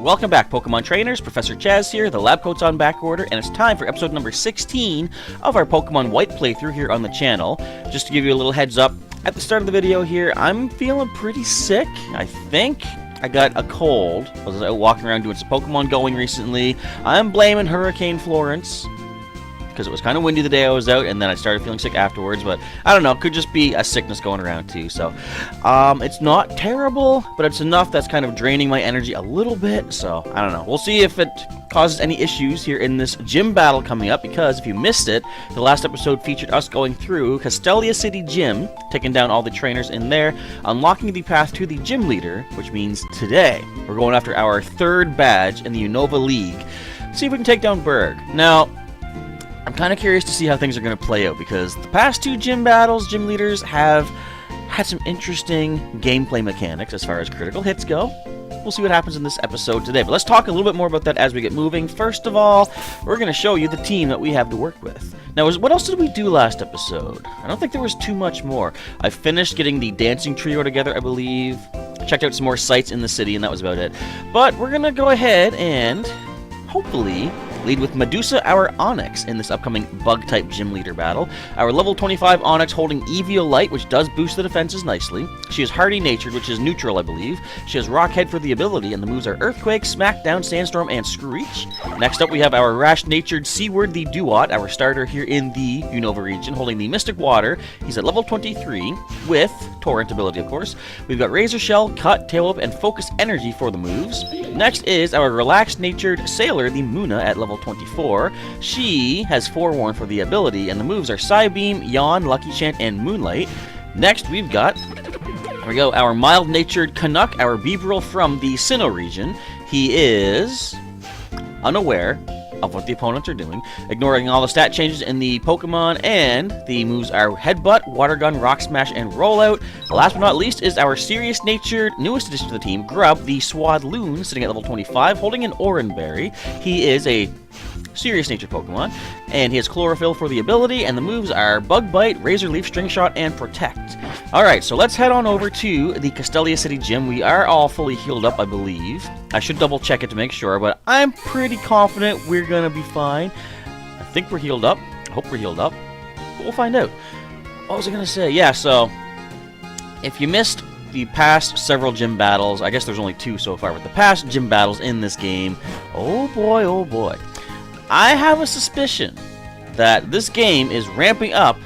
Welcome back, Pokemon Trainers. Professor Chaz here, the lab coat's on back order, and it's time for episode number 16 of our Pokemon White playthrough here on the channel. Just to give you a little heads up, at the start of the video here, I'm feeling pretty sick. I think I got a cold. I was out walking around doing some Pokemon going recently. I'm blaming Hurricane Florence, because it was kind of windy the day I was out, and then I started feeling sick afterwards, but I don't know, it could just be a sickness going around too, so it's not terrible, but it's enough that's kind of draining my energy a little bit, so I don't know. We'll see if it causes any issues here in this gym battle coming up, because if you missed it, the last episode featured us going through Castelia City Gym, taking down all the trainers in there, unlocking the path to the gym leader, which means today we're going after our third badge in the Unova League. See if we can take down Burgh. Now, I'm kind of curious to see how things are going to play out, because the past two gym battles, gym leaders have had some interesting gameplay mechanics as far as critical hits go. We'll see what happens in this episode today, but let's talk a little bit more about that as we get moving. First of all, we're going to show you the team that we have to work with. Now, what else did we do last episode? I don't think there was too much more. I finished getting the dancing trio together, I believe. Checked out some more sites in the city, and that was about it. But we're going to go ahead and hopefully lead with Medusa, our Onyx, in this upcoming Bug-type gym leader battle. Our level 25 Onyx holding Eviolite, which does boost the defenses nicely. She is hardy-natured, which is neutral, I believe. She has Rock Head for the ability, and the moves are Earthquake, Smackdown, Sandstorm, and Screech. Next up, we have our rash-natured Seaward the Duat, our starter here in the Unova region, holding the Mystic Water. He's at level 23, with Torrent ability, of course. We've got Razor Shell, Cut, Tail Whip, and Focus Energy for the moves. Next is our relaxed-natured Sailor, the Muna, at level 24. She has Forewarn for the ability, and the moves are Psybeam, Yawn, Lucky Chant, and Moonlight. Next, we've got, there we go, our mild-natured Canuck, our Beebrill from the Sinnoh region. He is unaware of what the opponents are doing, ignoring all the stat changes in the Pokemon, and the moves are Headbutt, Water Gun, Rock Smash, and Rollout. Last but not least is our serious-natured, newest addition to the team, Grub, the Swadloon, sitting at level 25, holding an Oranberry. He is a serious-natured Pokemon, and he has Chlorophyll for the ability, and the moves are Bug Bite, Razor Leaf, String Shot, and Protect. Alright, so let's head on over to the Castelia City Gym. We are all fully healed up, I believe. I should double-check it to make sure, but I'm pretty confident we're gonna be fine. I think we're healed up. I hope we're healed up. But we'll find out. What was I gonna say? Yeah, so if you missed the past several gym battles, I guess there's only two so far, but the past gym battles in this game, oh boy, oh boy. I have a suspicion that this game is ramping up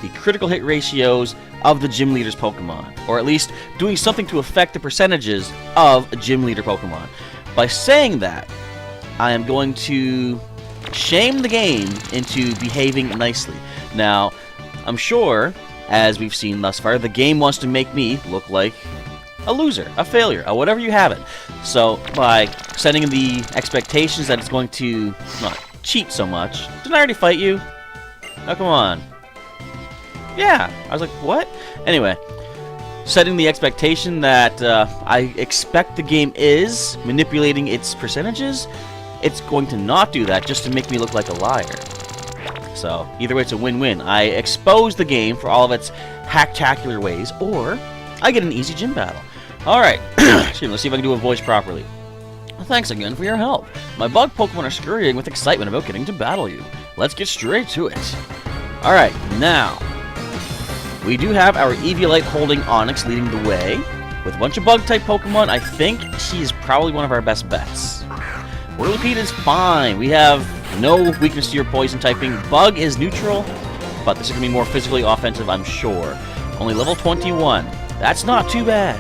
the critical hit ratios of the gym leader's Pokemon, or at least doing something to affect the percentages of gym leader Pokemon. By saying that, I am going to shame the game into behaving nicely. Now, I'm sure, as we've seen thus far, the game wants to make me look like a loser, a failure, or whatever you have it. So, by setting the expectations that it's going to not cheat so much. Didn't I already fight you? Oh, come on. Yeah. I was like, what? Anyway, setting the expectation that I expect the game is manipulating its percentages, it's going to not do that just to make me look like a liar. So, either way, it's a win-win. I expose the game for all of its hacktacular ways, or I get an easy gym battle. Alright, let's see if I can do a voice properly. Thanks again for your help. My bug Pokemon are scurrying with excitement about getting to battle you. Let's get straight to it. Alright, now, we do have our Eviolite holding Onyx leading the way. With a bunch of bug-type Pokemon, I think she's probably one of our best bets. Whirlipede is fine. We have no weakness to your poison typing. Bug is neutral, but this is going to be more physically offensive, I'm sure. Only level 21. That's not too bad.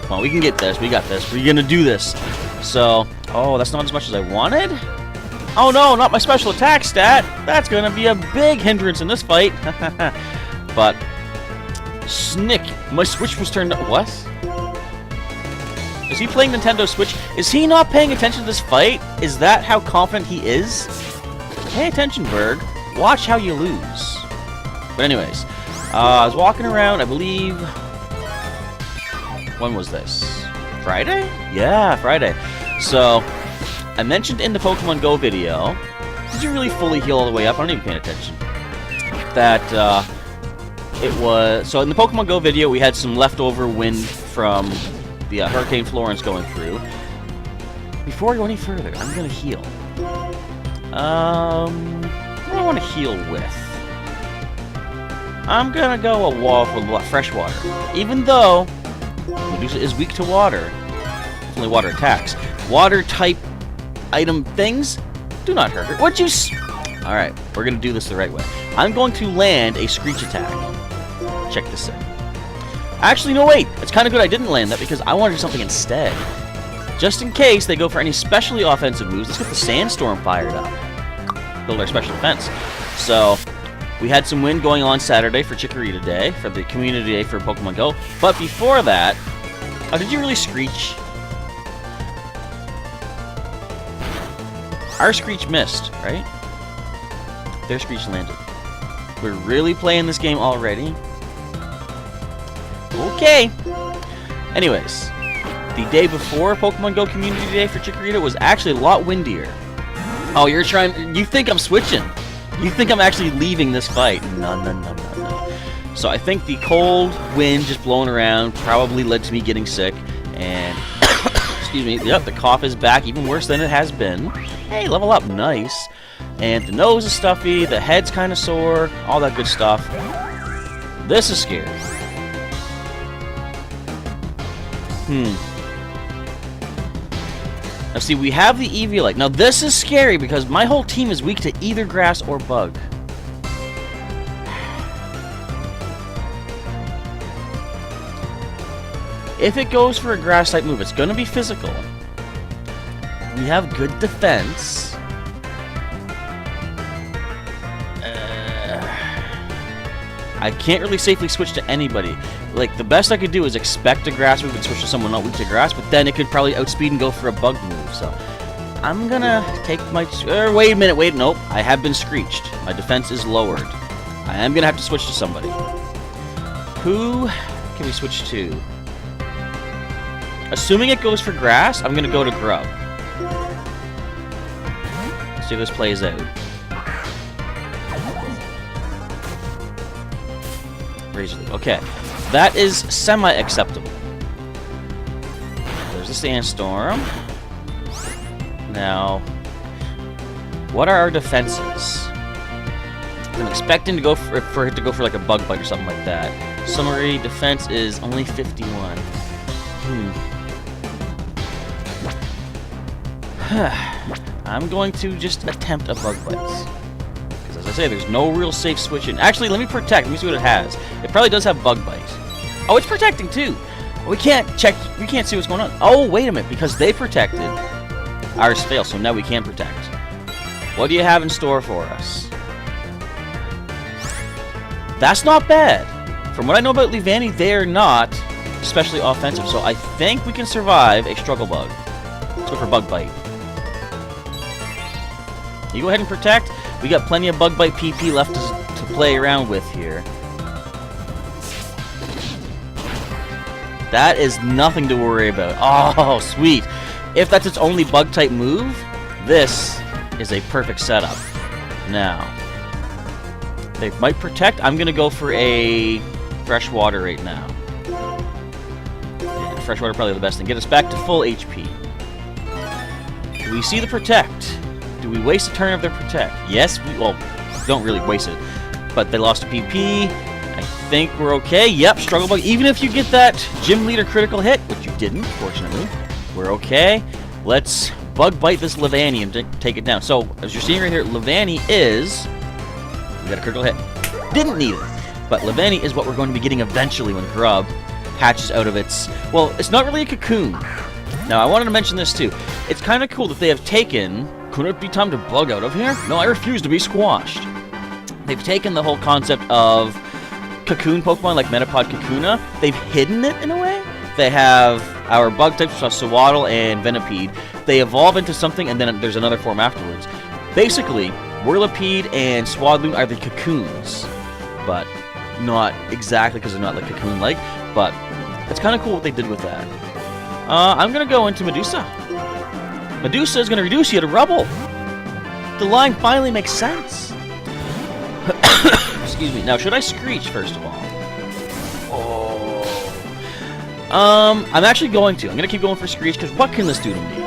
Come on, we can get this. We got this. We're going to do this. So, oh, that's not as much as I wanted? Oh no, not my special attack stat! That's gonna be a big hindrance in this fight! But, Snick, my Switch was turned on. What? Is he playing Nintendo Switch? Is he not paying attention to this fight? Is that how confident he is? Pay attention, Burgh. Watch how you lose. But anyways, I was walking around, I believe... When was this? Friday? Yeah, Friday. So, I mentioned in the Pokemon Go video, did you really fully heal all the way up? I don't even pay attention. That, it was... So, in the Pokemon Go video, we had some leftover wind from the Hurricane Florence going through. before I go any further, I'm gonna heal. What do I want to heal with? I'm gonna go a wall for fresh water. Even though Medusa is weak to water, it's only water attacks. Water type item things do not hurt her. What'd you Alright, we're gonna do this the right way. I'm going to land a Screech attack. Check this out. Actually, no, wait. It's kind of good I didn't land that because I want to do something instead. Just in case they go for any specially offensive moves, let's get the Sandstorm fired up. Build our special defense. So, we had some wind going on Saturday for Chikorita Day, for the Community Day for Pokemon Go. But before that... Oh, did you really Screech? Our Screech missed, right? Their Screech landed. We're really playing this game already? Okay. Anyways, the day before Pokemon Go Community Day for Chikorita was actually a lot windier. Oh, you think I'm switching? You think I'm actually leaving this fight? No. So I think the cold wind just blowing around probably led to me getting sick, and excuse me, yep, the cough is back, even worse than it has been. Hey, level up, nice. And the nose is stuffy, the head's kind of sore, all that good stuff. This is scary. Now see, we have the Eviolite. Now this is scary because my whole team is weak to either grass or bug. If it goes for a grass type move, it's going to be physical. We have good defense. I can't really safely switch to anybody. Like, the best I could do is expect a grass move and switch to someone not weak to grass, but then it could probably outspeed and go for a bug move, so... I'm gonna take my... wait a minute, wait, nope. I have been Screeched. My defense is lowered. I am gonna have to switch to somebody. Who can we switch to? Assuming it goes for grass, I'm gonna go to Grub. Let's see if this plays out. Razor Leaf. Okay, that is semi-acceptable. There's the Sandstorm. Now, what are our defenses? I'm expecting to go for it to go for like a Bug Bite or something like that. Summary defense is only 51. I'm going to just attempt a Bug Bite. As I say, there's no real safe switching. Actually, let me protect. Let me see what it has. It probably does have Bug Bite. Oh, it's protecting too. We can't check. We can't see what's going on. Oh, wait a minute. Because they protected, ours failed. So now we can protect. What do you have in store for us? That's not bad. From what I know about Leavanny, they are not especially offensive. So I think we can survive a Struggle Bug. Let's go for Bug Bite. You go ahead and protect. We got plenty of Bug Bite PP left to play around with here. That is nothing to worry about. Oh, sweet. If that's its only Bug-type move, this is a perfect setup. Now, they might protect. I'm going to go for a Fresh Water right now. And Fresh Water probably the best thing. Get us back to full HP. Do we see the protect? Do we waste a turn of their protect? Yes, well, don't really waste it. But they lost a PP. I think we're okay. Yep, Struggle Bug. Even if you get that Gym Leader critical hit, which you didn't, fortunately, we're okay. Let's Bug Bite this Leavanny and take it down. So, as you're seeing right here, Leavanny is... We got a critical hit. Didn't need it. But Leavanny is what we're going to be getting eventually when Grub hatches out of its... Well, it's not really a cocoon. Now, I wanted to mention this too. It's kind of cool that they have taken... Could it be time to bug out of here? No, I refuse to be squashed. They've taken the whole concept of cocoon Pokemon, like Metapod Kakuna. They've hidden it in a way. They have our bug types, which are Sewaddle and Venipede. They evolve into something, and then there's another form afterwards. Basically, Whirlipede and Swadloon are the cocoons, but not exactly because they're not like cocoon-like. But it's kind of cool what they did with that. I'm gonna go into Medusa. Medusa is going to reduce you to rubble. The line finally makes sense. Excuse me. Now, should I Screech first of all? Oh. I'm actually going to. I'm going to keep going for Screech because what can this do to me?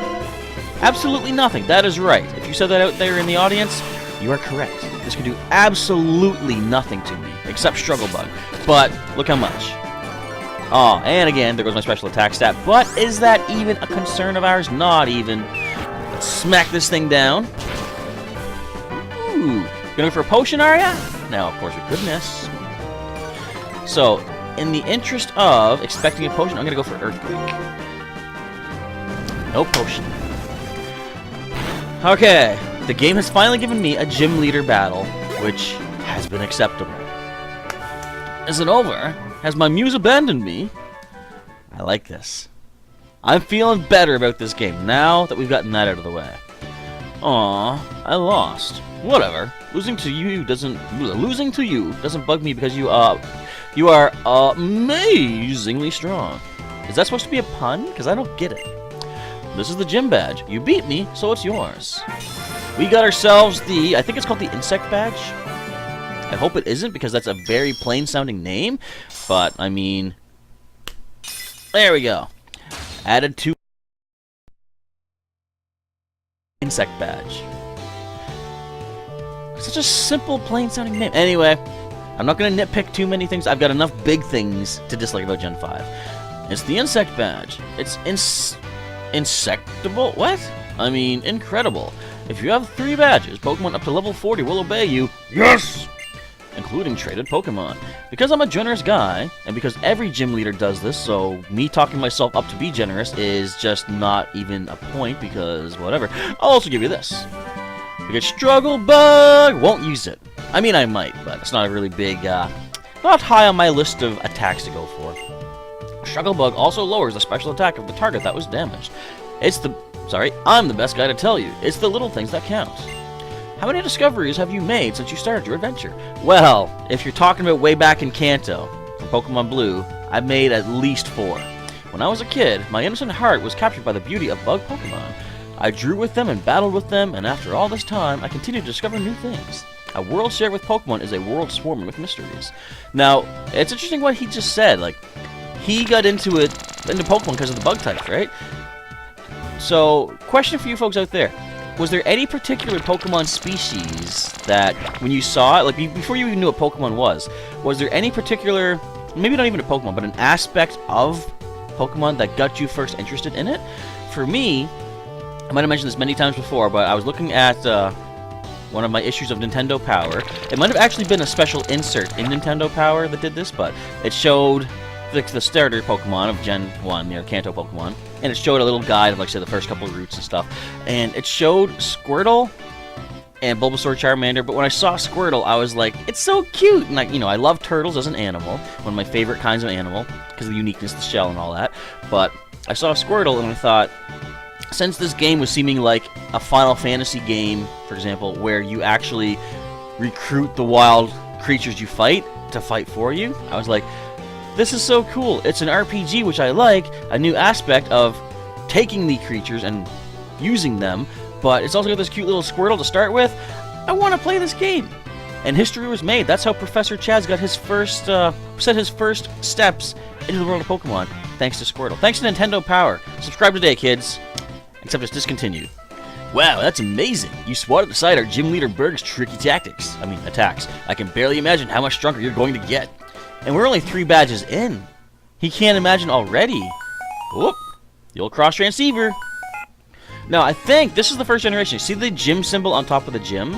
Absolutely nothing. That is right. If you said that out there in the audience, you are correct. This can do absolutely nothing to me, except Struggle Bug. But look how much. Oh, and again, there goes my special attack stat. But is that even a concern of ours? Not even. Let's smack this thing down. Ooh. Gonna go for a potion, are ya? Now, of course, we could miss. So, in the interest of expecting a potion, I'm gonna go for Earthquake. No potion. Okay. The game has finally given me a gym leader battle, which has been acceptable. Is it over? Has my muse abandoned me? I like this. I'm feeling better about this game now that we've gotten that out of the way. Aw, I lost. Whatever. Losing to you doesn't bug me because you are amazingly strong. Is that supposed to be a pun? Because I don't get it. This is the gym badge. You beat me, so it's yours. We got ourselves I think it's called the insect badge. I hope it isn't, because that's a very plain-sounding name. But, I mean... There we go. Added to... Insect badge. Such a simple, plain-sounding name. Anyway, I'm not going to nitpick too many things. I've got enough big things to dislike about Gen 5. It's the insect badge. It's insectable? What? I mean, incredible. If you have 3 badges, Pokemon up to level 40 will obey you. Yes! Including traded Pokemon. Because I'm a generous guy, and because every gym leader does this, so me talking myself up to be generous is just not even a point, because whatever. I'll also give you this. Because Struggle Bug won't use it. I mean, I might, but it's not a really big, not high on my list of attacks to go for. Struggle Bug also lowers the special attack of the target that was damaged. I'm the best guy to tell you. It's the little things that count. How many discoveries have you made since you started your adventure? Well, if you're talking about way back in Kanto, from Pokemon Blue, I've made at least 4. When I was a kid, my innocent heart was captured by the beauty of bug Pokemon. I drew with them and battled with them, and after all this time, I continue to discover new things. A world shared with Pokemon is a world swarming with mysteries. Now, it's interesting what he just said. Like, he got into Pokemon because of the bug types, right? So, question for you folks out there. Was there any particular Pokemon species that, when you saw it, like before you even knew what Pokemon was there any particular, maybe not even a Pokemon, but an aspect of Pokemon that got you first interested in it? For me, I might have mentioned this many times before, but I was looking at one of my issues of Nintendo Power. It might have actually been a special insert in Nintendo Power that did this, but it showed the starter Pokemon of Gen 1, Kanto Pokemon, and it showed a little guide of, like, say, the first couple of routes and stuff, and it showed Squirtle and Bulbasaur, Charmander, but when I saw Squirtle, I was like, it's so cute, and I love turtles as an animal, one of my favorite kinds of animal, because of the uniqueness, the shell, and all that, but I saw Squirtle, and I thought, since this game was seeming like a Final Fantasy game, for example, where you actually recruit the wild creatures you fight to fight for you, I was like, this is so cool. It's an RPG, which I like, a new aspect of taking the creatures and using them, but it's also got this cute little Squirtle to start with. I want to play this game. And history was made. That's how Professor Chaz got his first, set his first steps into the world of Pokemon, thanks to Squirtle. Thanks to Nintendo Power. Subscribe today, kids. Except it's discontinued. Wow, that's amazing. You swatted aside our gym leader Burgh's tricky attacks. I can barely imagine how much stronger you're going to get. And we're only 3 badges in. He can't imagine already. Whoop. The old cross transceiver. Now, I think this is the first generation. See the gym symbol on top of the gym?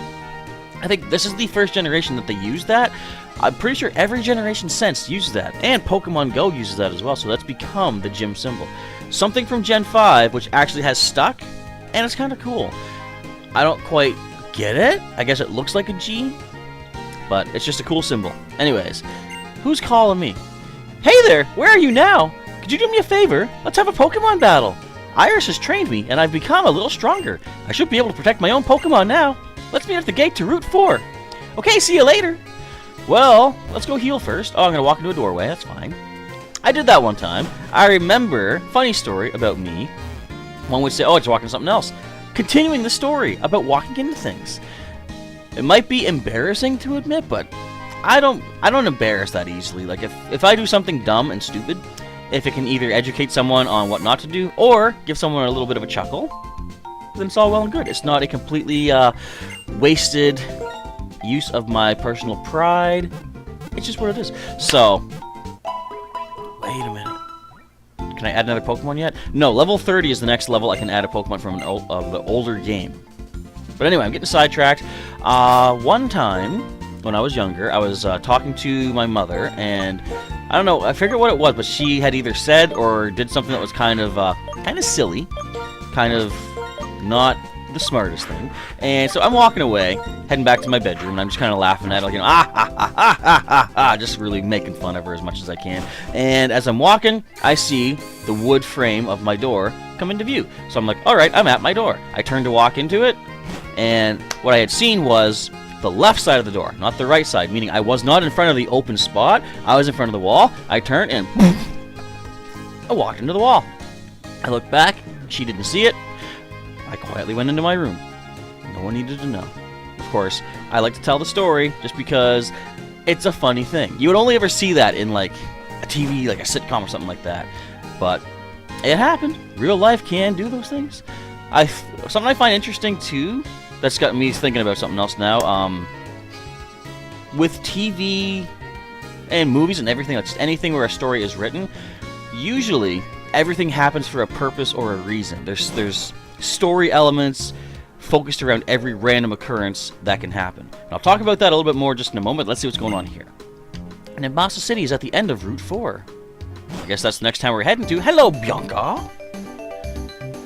I think this is the first generation that they use that. I'm pretty sure every generation since uses that. And Pokemon Go uses that as well, so that's become the gym symbol. Something from Gen 5, which actually has stuck, and it's kind of cool. I don't quite get it. I guess it looks like a G, but it's just a cool symbol. Anyways, who's calling me? Hey there, where are you now? Could you do me a favor? Let's have a Pokemon battle. Iris has trained me, and I've become a little stronger. I should be able to protect my own Pokemon now. Let's meet at the gate to Route 4. Okay, see you later. Well, let's go heal first. Oh, I'm going to walk into a doorway. That's fine. I did that one time. I remember, funny story about me. One would say, oh, it's walking into something else. Continuing the story about walking into things. It might be embarrassing to admit, but I don't embarrass that easily. Like, if I do something dumb and stupid, if it can either educate someone on what not to do, or give someone a little bit of a chuckle, then it's all well and good. It's not a completely wasted use of my personal pride. It's just what it is. So, wait a minute. Can I add another Pokemon yet? No, level 30 is the next level I can add a Pokemon from the older game. But anyway, I'm getting sidetracked. One time, when I was younger, I was talking to my mother, and I don't know, I figured what it was, but she had either said or did something that was kind of silly, kind of not the smartest thing. And so I'm walking away, heading back to my bedroom, and I'm just kind of laughing at it, like, you know, just really making fun of her as much as I can. And as I'm walking, I see the wood frame of my door come into view. So I'm like, all right, I'm at my door. I turn to walk into it, and what I had seen was the left side of the door, not the right side, meaning I was not in front of the open spot. I was in front of the wall. I turned and I walked into the wall. I looked back. She didn't see it. I quietly went into my room. No one needed to know. Of course, I like to tell the story just because it's a funny thing. You would only ever see that in like a TV, like a sitcom or something like that. But it happened. Real life can do those things. Something I find interesting too, that's got me thinking about something else now. With TV and movies and everything, like just anything where a story is written, usually everything happens for a purpose or a reason. There's story elements focused around every random occurrence that can happen. And I'll talk about that a little bit more just in a moment. Let's see what's going on here. And Nimbasa City is at the end of Route 4. I guess that's the next time we're heading to. Hello, Bianca!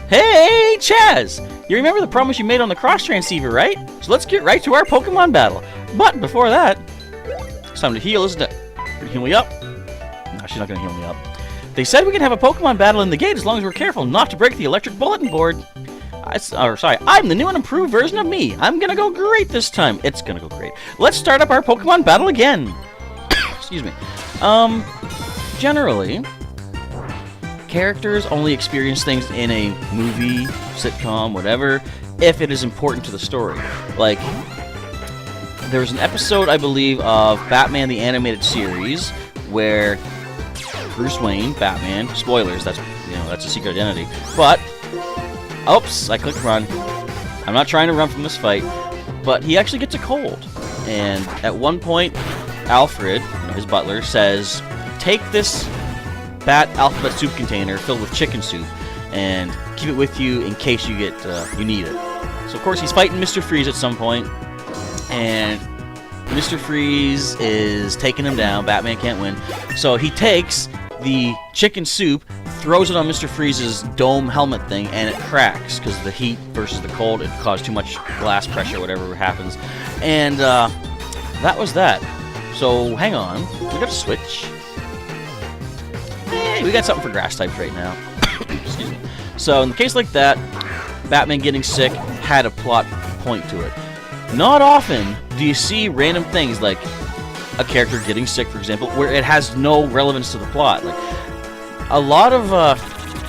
Hey, Chaz! You remember the promise you made on the cross transceiver, right? So let's get right to our Pokemon battle. But before that, it's time to heal, isn't it? Can you heal me up? No, she's not going to heal me up. They said we can have a Pokemon battle in the gate as long as we're careful not to break the electric bulletin board. I'm the new and improved version of me. I'm going to go great this time. It's going to go great. Let's start up our Pokemon battle again. Excuse me. Generally, characters only experience things in a movie, sitcom, whatever, if it is important to the story. Like, there was an episode, I believe, of Batman the Animated Series where Bruce Wayne, Batman, spoilers, that's a secret identity, but, oops, I clicked run. I'm not trying to run from this fight, but he actually gets a cold. And at one point, Alfred, his butler, says, take this Bat alphabet soup container filled with chicken soup and keep it with you in case you need it. So of course he's fighting Mr. Freeze at some point, and Mr. Freeze is taking him down. Batman can't win. So he takes the chicken soup, throws it on Mr. Freeze's dome helmet thing, and it cracks because the heat versus the cold, it caused too much blast pressure, whatever happens. And that was that. So hang on, we got a switch. Hey, we got something for grass types right now. Excuse me. So in the case like that, Batman getting sick had a plot point to it. Not often do you see random things like a character getting sick, for example, where it has no relevance to the plot. Like, a lot of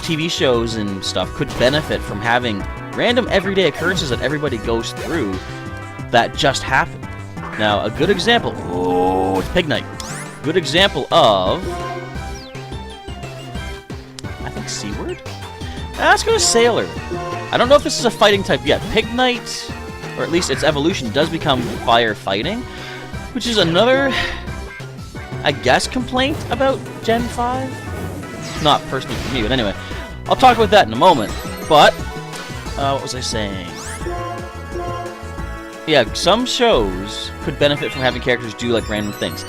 TV shows and stuff could benefit from having random everyday occurrences that everybody goes through that just happen. Now, a good example, it's Pig Night. Good example of, I think Seaward? Let's go to Sailor. I don't know if this is a fighting type yet. Pig Night, or at least its evolution, does become fire fighting, which is another, I guess, complaint about Gen 5. Not personally for me, but anyway, I'll talk about that in a moment. But, what was I saying? Yeah, some shows could benefit from having characters do, like, random things.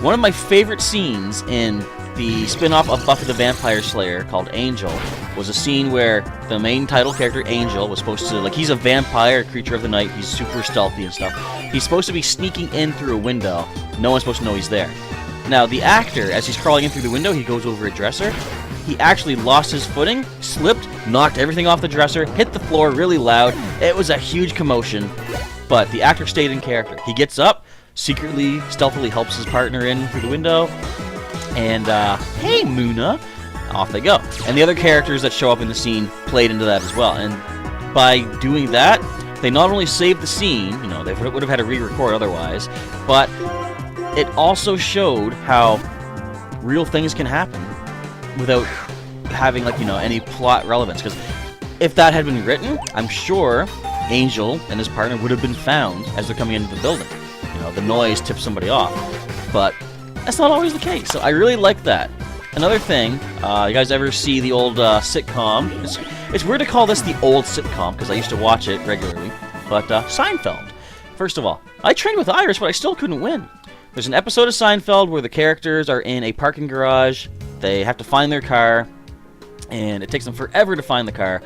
One of my favorite scenes in the spin-off of Buffy the Vampire Slayer called Angel was a scene where the main title character, Angel, was supposed to, like, he's a vampire, creature of the night, he's super stealthy and stuff. He's supposed to be sneaking in through a window. No one's supposed to know he's there. Now, the actor, as he's crawling in through the window, he goes over a dresser. He actually lost his footing, slipped, knocked everything off the dresser, hit the floor really loud. It was a huge commotion, but the actor stayed in character. He gets up, secretly, stealthily helps his partner in through the window, and, hey, Muna, off they go. And the other characters that show up in the scene played into that as well. And by doing that, they not only saved the scene, you know, they would have had to re-record otherwise, but it also showed how real things can happen without having, like, you know, any plot relevance. Because if that had been written, I'm sure Angel and his partner would have been found as they're coming into the building. You know, the noise tips somebody off. But that's not always the case, so I really like that. Another thing, you guys ever see the old sitcom? It's weird to call this the old sitcom, because I used to watch it regularly, but Seinfeld. First of all, I trained with Iris, but I still couldn't win. There's an episode of Seinfeld where the characters are in a parking garage, they have to find their car, and it takes them forever to find the car.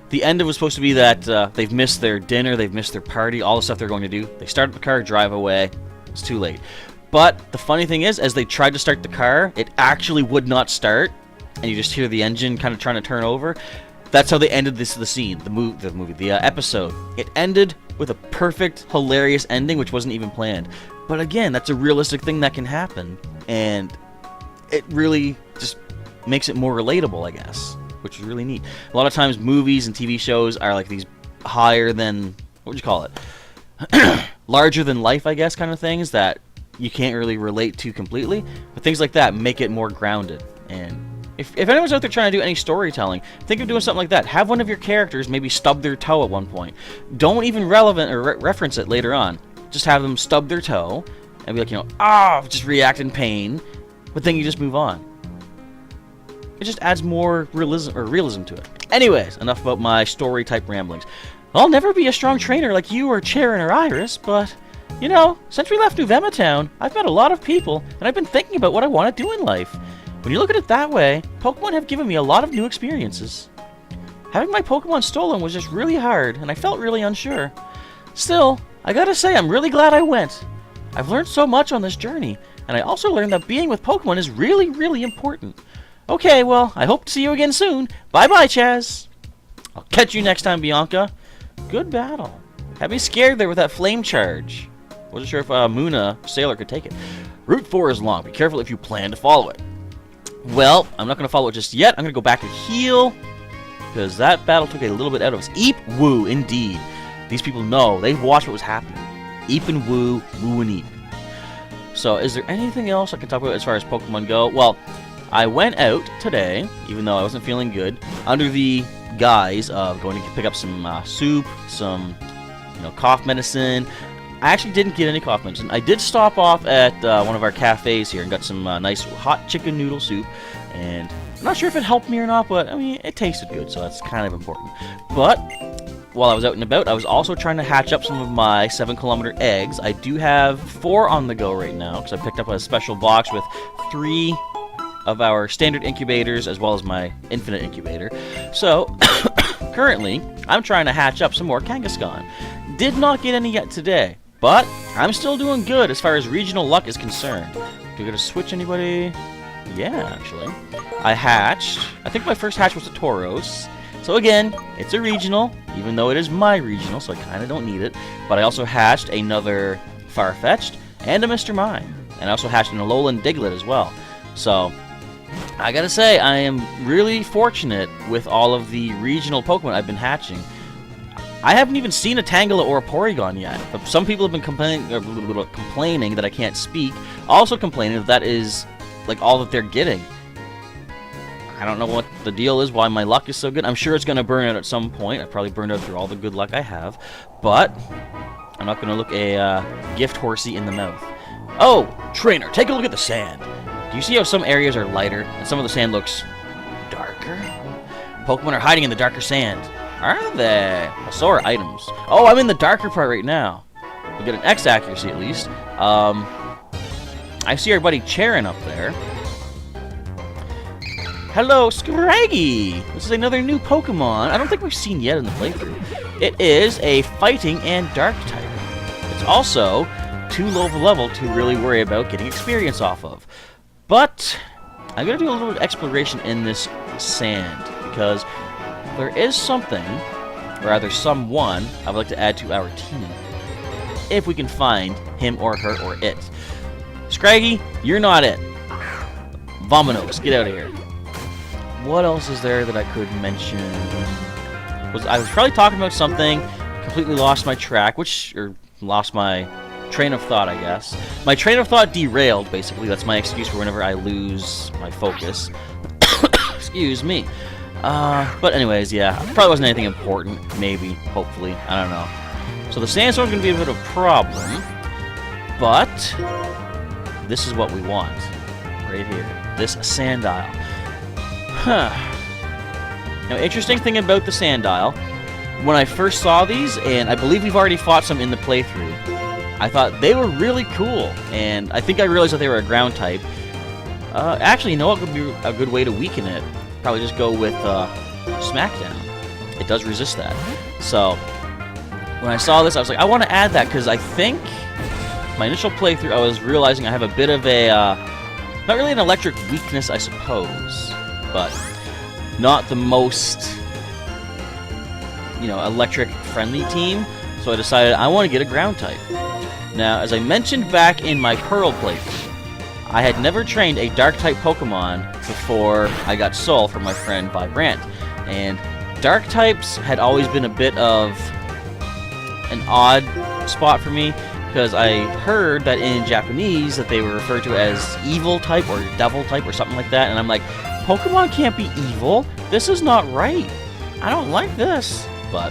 The end of it was supposed to be that they've missed their dinner, they've missed their party, all the stuff they're going to do. They start up the car, drive away. It's too late. But the funny thing is, as they tried to start the car, it actually would not start, and you just hear the engine kind of trying to turn over. That's how they ended the episode. It ended with a perfect, hilarious ending, which wasn't even planned. But again, that's a realistic thing that can happen, and it really just makes it more relatable, I guess, which is really neat. A lot of times, movies and TV shows are like these higher than, what would you call it? Larger than life, I guess, kind of things that you can't really relate to completely. But things like that make it more grounded. And if anyone's out there trying to do any storytelling, think of doing something like that. Have one of your characters maybe stub their toe at one point. Don't even reference it later on. Just have them stub their toe and be like, you know, just react in pain. But then you just move on. It just adds more realism to it. Anyways, enough about my story-type ramblings. I'll never be a strong trainer like you or Charon or Iris, but, you know, since we left New Town, I've met a lot of people, and I've been thinking about what I want to do in life. When you look at it that way, Pokemon have given me a lot of new experiences. Having my Pokemon stolen was just really hard, and I felt really unsure. Still, I gotta say I'm really glad I went. I've learned so much on this journey, and I also learned that being with Pokemon is really, really important. Okay, well, I hope to see you again soon. Bye-bye, Chaz. I'll catch you next time, Bianca. Good battle. Had me scared there with that flame charge. Wasn't sure if Muna, Sailor, could take it. Route 4 is long. Be careful if you plan to follow it. Well, I'm not going to follow it just yet. I'm going to go back and heal, because that battle took a little bit out of us. Eep, woo, indeed. These people know. They watched what was happening. Eep and woo, woo and eep. So, is there anything else I can talk about as far as Pokemon go? Well, I went out today, even though I wasn't feeling good, under the guise of going to pick up some soup, some, cough medicine. I actually didn't get any cough medicine. I did stop off at one of our cafes here and got some nice hot chicken noodle soup, and I'm not sure if it helped me or not, but I mean, it tasted good, so that's kind of important. But while I was out and about, I was also trying to hatch up some of my 7-kilometer eggs. I do have 4 on the go right now, because I picked up a special box with 3 of our standard incubators, as well as my infinite incubator. So, currently, I'm trying to hatch up some more Kangaskhan. Did not get any yet today, but I'm still doing good as far as regional luck is concerned. Do I get to switch anybody? Yeah, actually. I hatched. I think my first hatch was a Tauros. So again, it's a regional, even though it is my regional, so I kind of don't need it. But I also hatched another Farfetch'd and a Mr. Mime. And I also hatched an Alolan Diglett as well. So, I gotta say, I am really fortunate with all of the regional Pokemon I've been hatching. I haven't even seen a Tangela or a Porygon yet, but some people have been complaining that I can't speak, also complaining that is like all that they're getting. I don't know what the deal is, why my luck is so good. I'm sure it's going to burn out at some point. I probably burned out through all the good luck I have, but I'm not going to look a gift horsey in the mouth. Oh, trainer, take a look at the sand. Do you see how some areas are lighter and some of the sand looks darker? Pokemon are hiding in the darker sand. Are they? So are items. Oh, I'm in the darker part right now. We'll get an X accuracy at least. I see our buddy Charon up there. Hello, Scraggy! This is another new Pokemon I don't think we've seen yet in the playthrough. It is a fighting and dark type. It's also too low of a level to really worry about getting experience off of. But I'm going to do a little bit of exploration in this sand, because there is something, or rather someone, I would like to add to our team. If we can find him or her or it. Scraggy, you're not it. Vominos, get out of here. What else is there that I could mention? I was probably talking about something, completely lost my track, or lost my train of thought, I guess. My train of thought derailed, basically. That's my excuse for whenever I lose my focus. Excuse me. But anyways, yeah, probably wasn't anything important. Maybe, hopefully, I don't know. So the sandstorm's gonna be a bit of a problem, but this is what we want, right here. This Sandile. Huh. Now, interesting thing about the Sandile, when I first saw these, and I believe we've already fought some in the playthrough, I thought they were really cool, and I think I realized that they were a ground type. Actually, you know what would be a good way to weaken it? Probably just go with Smackdown. It does resist that. So, when I saw this, I was like, I want to add that, because I think my initial playthrough, I was realizing I have a bit of a, not really an electric weakness, I suppose, but not the most, you know, electric-friendly team, so I decided I want to get a ground type. Now, as I mentioned back in my Pearl playthrough, I had never trained a Dark-type Pokemon before I got Soul from my friend Vibrant, and Dark types had always been a bit of an odd spot for me, because I heard that in Japanese that they were referred to as evil type or devil type or something like that, and I'm like, Pokemon can't be evil. This is not right. I don't like this. But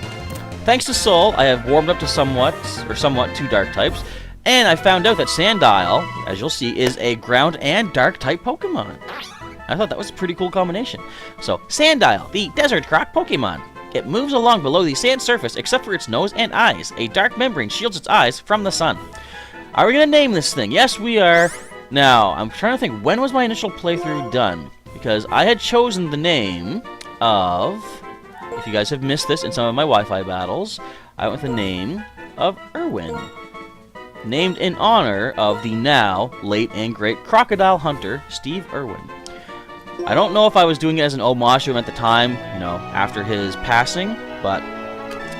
thanks to Soul, I have warmed up to somewhat two Dark types, and I found out that Sandile, as you'll see, is a ground and Dark type Pokemon. I thought that was a pretty cool combination. So, Sandile, the Desert Croc Pokemon. It moves along below the sand surface except for its nose and eyes. A dark membrane shields its eyes from the sun. Are we going to name this thing? Yes, we are. Now, I'm trying to think, when was my initial playthrough done? Because I had chosen the name of, if you guys have missed this in some of my Wi-Fi battles, I went with the name of Irwin. Named in honor of the now late and great crocodile hunter, Steve Irwin. I don't know if I was doing it as an homage to him at the time, you know, after his passing, but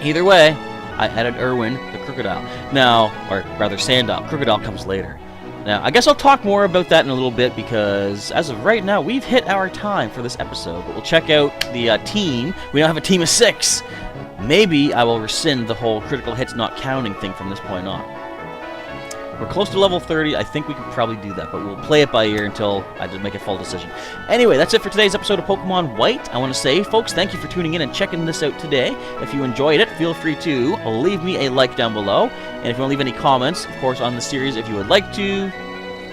either way, I added Irwin, the crocodile. Now, or rather Sandile, crocodile comes later. Now, I guess I'll talk more about that in a little bit, because as of right now, we've hit our time for this episode, but we'll check out the team. We now have a team of 6. Maybe I will rescind the whole critical hits not counting thing from this point on. We're close to level 30. I think we could probably do that, but we'll play it by ear until I just make a full decision. Anyway, that's it for today's episode of Pokemon White. I want to say, folks, thank you for tuning in and checking this out today. If you enjoyed it, feel free to leave me a like down below. And if you want to leave any comments, of course, on the series, if you would like to...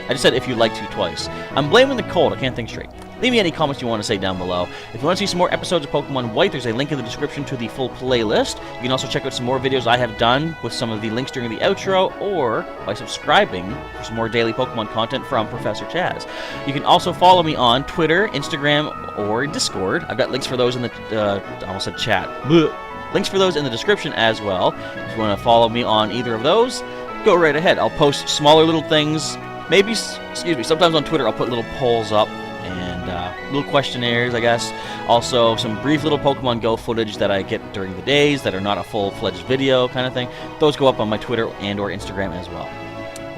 I just said if you'd like to twice. I'm blaming the cold. I can't think straight. Leave me any comments you want to say down below. If you want to see some more episodes of Pokemon White, there's a link in the description to the full playlist. You can also check out some more videos I have done with some of the links during the outro, or by subscribing for some more daily Pokemon content from Professor Chaz. You can also follow me on Twitter, Instagram, or Discord. I've got links for those in the, I almost said chat. Blech. Links for those in the description as well. If you want to follow me on either of those, go right ahead. I'll post smaller little things. Maybe, excuse me, sometimes on Twitter I'll put little polls up and little questionnaires, I guess. Also, some brief little Pokemon Go footage that I get during the days that are not a full-fledged video kind of thing. Those go up on my Twitter and or Instagram as well.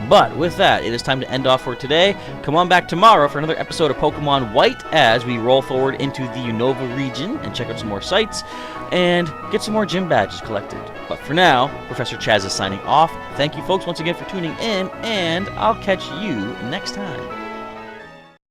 But with that, it is time to end off for today. Come on back tomorrow for another episode of Pokemon White as we roll forward into the Unova region and check out some more sites and get some more gym badges collected. But for now, Professor Chaz is signing off. Thank you folks once again for tuning in, and I'll catch you next time.